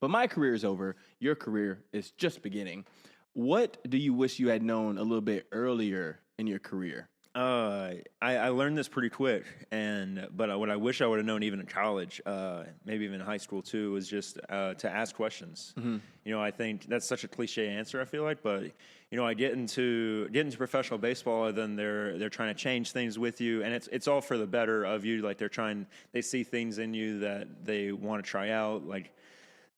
but my career is over. Your career is just beginning. What do you wish you had known a little bit earlier in your career? I learned this pretty quick, but what I wish I would have known even in college, maybe even in high school too, was just to ask questions. Mm-hmm. I think that's such a cliche answer, I feel like, but I get into professional baseball, and then they're trying to change things with you, and it's all for the better of you. Like they see things in you that they want to try out, like.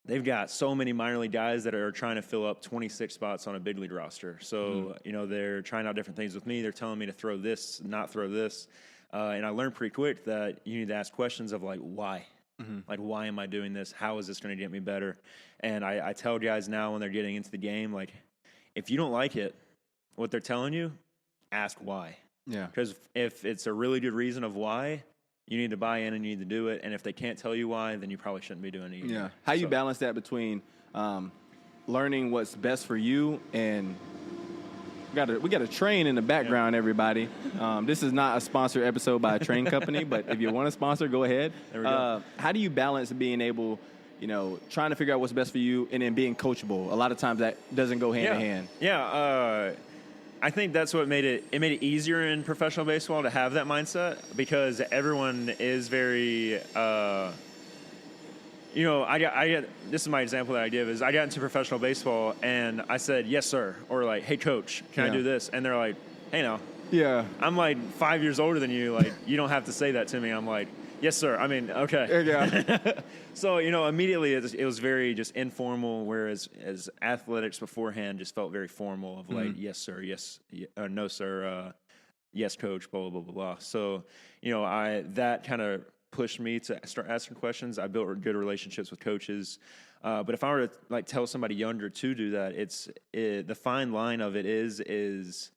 They've got so many minor league guys that are trying to fill up 26 spots on a big league roster. So, they're trying out different things with me. They're telling me to throw this, not throw this. And I learned pretty quick that you need to ask questions of, like, why? Mm-hmm. Like, why am I doing this? How is this going to get me better? And I tell guys now when they're getting into the game, like, if you don't like it, what they're telling you, ask why. Yeah. Because if it's a really good reason of why, you need to buy in and you need to do it. And if they can't tell you why, then you probably shouldn't be doing it either. Yeah. How you balance that between learning what's best for you and we got a train in the background, everybody. This is not a sponsored episode by a train company, but if you want to sponsor, go ahead. There we go. How do you balance being able, trying to figure out what's best for you and then being coachable? A lot of times that doesn't go hand in hand. Yeah. I think that's what made it easier in professional baseball to have that mindset, because everyone is very, I got this is my example that I give is I got into professional baseball and I said, yes, sir. Or like, hey coach, can I do this? And they're like, hey, no. Yeah. I'm like 5 years older than you. Like, you don't have to say that to me. I'm like, yes, sir. I mean, okay. Yeah. So, immediately it was very just informal, whereas as athletics beforehand just felt very formal of like, yes, sir, yes, no, sir, yes, coach, blah, blah, blah, blah. So, that kind of pushed me to start asking questions. I built good relationships with coaches. But if I were to tell somebody younger to do that, the fine line of it is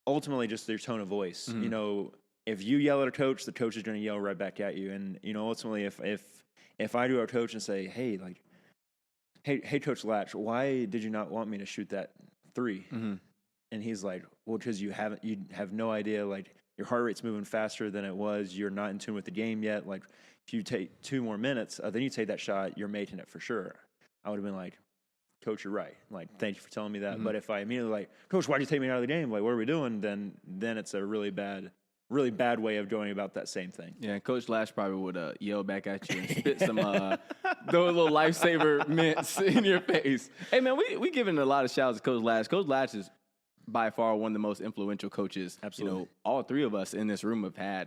ultimately just their tone of voice. Mm-hmm. If you yell at a coach, the coach is going to yell right back at you. And, ultimately, if I do our coach and say, hey, Coach Latch, why did you not want me to shoot that 3? Mm-hmm. And he's like, well, because you have no idea, like, your heart rate's moving faster than it was. You're not in tune with the game yet. Like, if you take 2 more minutes, then you take that shot, you're making it for sure. I would have been like, Coach, you're right. Like, thank you for telling me that. Mm-hmm. But if I immediately like, Coach, why'd you take me out of the game? Like, what are we doing? Then it's a really bad way of going about that same thing. Yeah, Coach Lash probably would yell back at you and spit some those little lifesaver mints in your face. Hey, man, we giving a lot of shouts to Coach Lash. Coach Lash is by far one of the most influential coaches. Absolutely. All 3 of us in this room have had